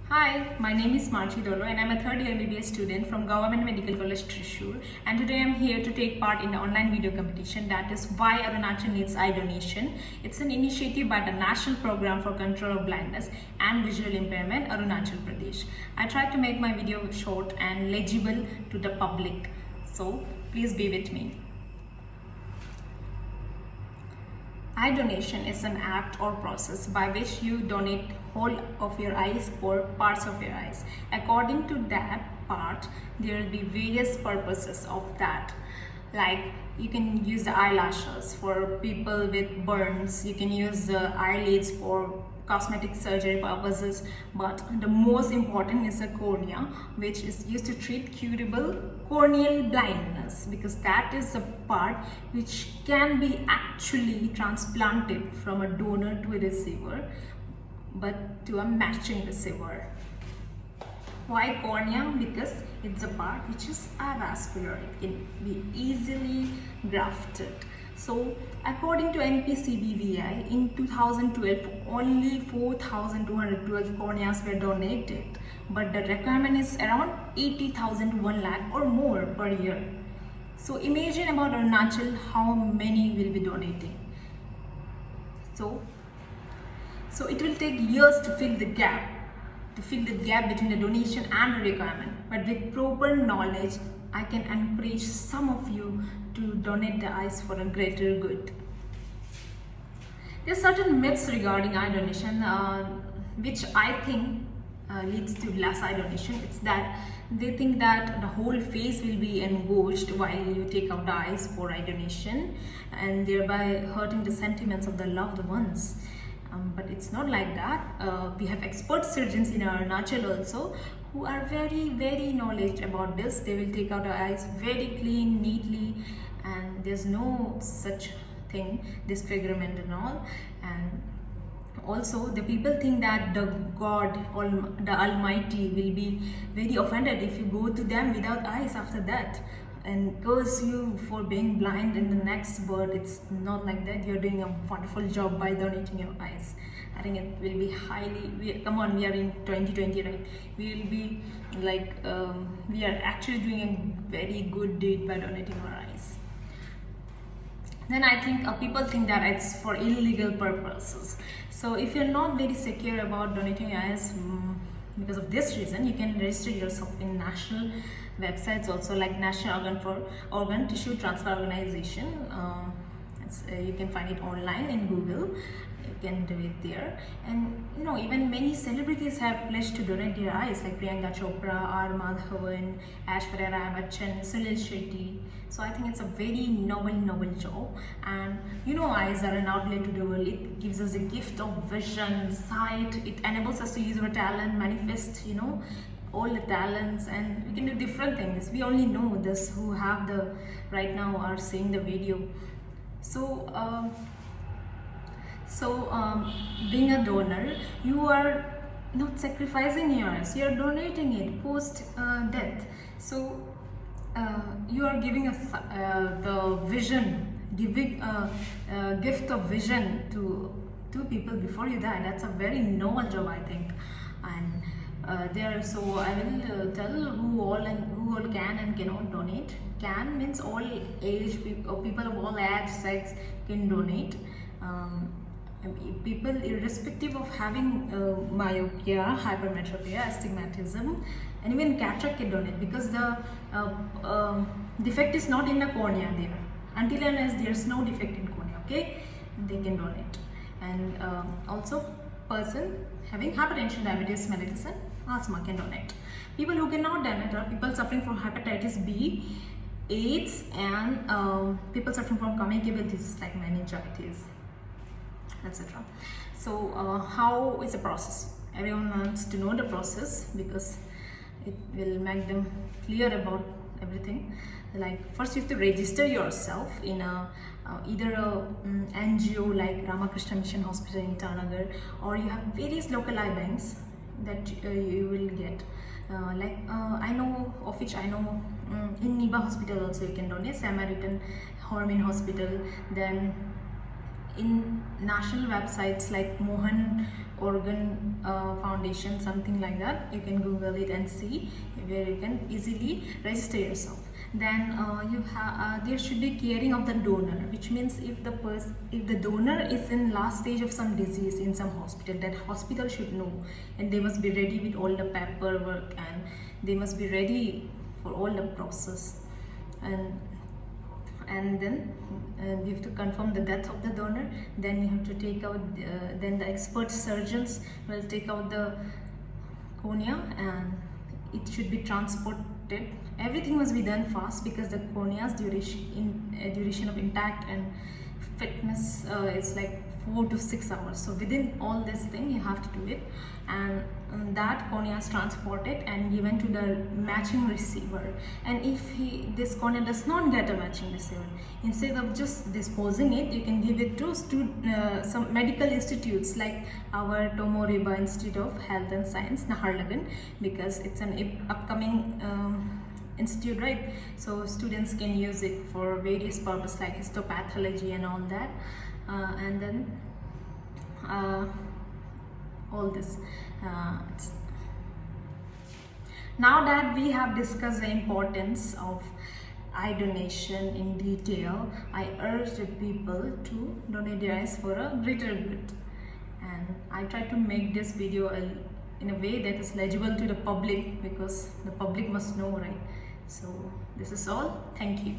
Hi, my name is Marchi Dolo and I'm a third year MBBS student from Government Medical College Thrissur, and today I'm here to take part in the online video competition that is Why Arunachal Needs Eye Donation. It's an initiative by the National Program for Control of Blindness and Visual Impairment, Arunachal Pradesh. I tried to make my video short and legible to the public, so please be with me. Eye donation is an act or process by which you donate whole of your eyes or parts of your eyes. According to that part, there will be various purposes of that. Like you can use the eyelashes for people with burns, you can use the eyelids for cosmetic surgery purposes, but the most important is the cornea, which is used to treat curable corneal blindness, because that is the part which can be actually transplanted from a donor to a receiver, but to a matching receiver. Why cornea? Because it's a part which is avascular, it can be easily grafted. So according to NPCBVI, in 2012 only 4,212 corneas were donated, but the requirement is around 80,000 1 lakh or more per year. So imagine about Arunachal how many will be donating. So it will take years to fill the gap between the donation and the requirement, but with proper knowledge I can encourage some of you to donate the eyes for a greater good. There are certain myths regarding eye donation which I think leads to less eye donation. It's that they think that the whole face will be engorged while you take out the eyes for eye donation, and thereby hurting the sentiments of the loved ones. But it's not like that. We have expert surgeons in our Arunachal also who are very knowledgeable about this. They will take out our eyes very clean, neatly, and there's no such thing, disfigurement and all. And also the people think that the God or the Almighty will be very offended if you go to them without eyes after that and curse you for being blind in the next birth. It's not like that. You're doing a wonderful job by donating your eyes. I think it will be come on, we are in 2020, right? We will be like we are actually doing a very good deed by donating our eyes. Then I think people think that it's for illegal purposes. So if you're not very secure about donating your eyes, because of this reason, you can register yourself in national websites also, like National Organ Tissue Transfer Organization. You can find it online in Google. You can do it there. And even many celebrities have pledged to donate their eyes, like Priyanka Chopra, R. Madhavan, Aishwarya Rai Bachchan, Sunil Shetty. So I think it's a very noble job. And eyes are an outlet to the world. It gives us a gift of vision, sight. It enables us to use our talent, manifest all the talents, and we can do different things. We only know this who have the right now are seeing the video. So being a donor, you are not sacrificing yours, you are donating it post death. So you are giving us the vision, giving a gift of vision to people before you die. That's a very noble job, I think. And so I will tell who all can and cannot donate. Can means all age people of all age, sex can donate. People irrespective of having myopia, hypermetropia, astigmatism, and even cataract can donate, because the defect is not in the cornea there. Until and unless there's no defect in cornea, okay, they can donate. And also person having hypertension, diabetes mellitus and asthma can donate. People who cannot donate are people suffering from hepatitis B, AIDS, and people suffering from communicable diseases like meningitis, etc. So how is the process? Everyone wants to know the process because it will make them clear about everything. Like first you have to register yourself in either a NGO like Ramakrishna Mission Hospital in Itanagar, or you have various local eye banks that you will get. I know of which I know in Niba Hospital also you can donate, Samaritan Hormin Hospital, then in national websites like Mohan Organ Foundation, something like that. You can Google it and see where you can easily register yourself. Then there should be caring of the donor, which means if the donor is in last stage of some disease in some hospital, that hospital should know, and they must be ready with all the paperwork, and they must be ready for all the process. And then you have to confirm the death of the donor. Then you have to take out then the expert surgeons will take out the cornea, and it should be transported. Everything must be done fast because the cornea's duration of intact and fitness is like 4 to 6 hours. So within all this thing you have to do it, and that cornea is transported and given to the matching receiver. And if this cornea does not get a matching receiver, instead of just disposing it, you can give it to some medical institutes like our Tomoriba Institute of Health and Science, Naharlagun, because it's an upcoming institute, right? So students can use it for various purposes like histopathology and all that, and then all this. Now that we have discussed the importance of eye donation in detail, I urge the people to donate their eyes for a greater good. And I try to make this video in a way that is legible to the public, because the public must know, right? So this is all. Thank you.